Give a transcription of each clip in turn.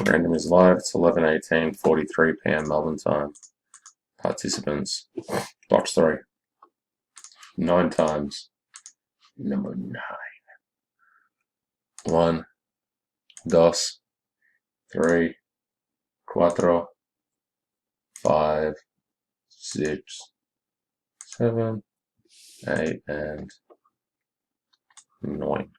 Random is live. It's 11:18:43 p.m. Melbourne time. Participants. Box 3. 9 times. Number 9. 1, 2, 3, 4, 5, 6, 7, 8, and 9.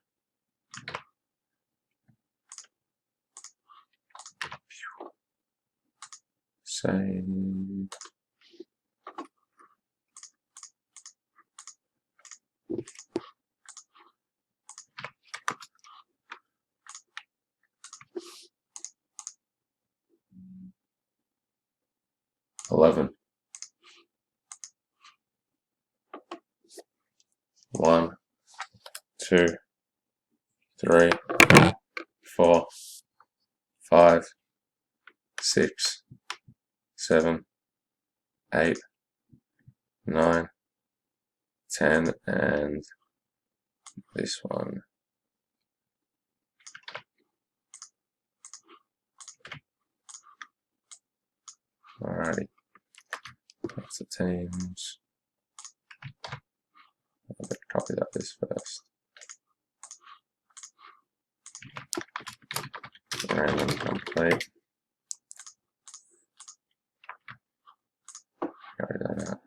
Save. $11. 1, 2, 3, 4, 5, 6, 7, 8, 9, 10, and this one. Alrighty, that's the teams. I better copy this first. Random complete. Carry that out.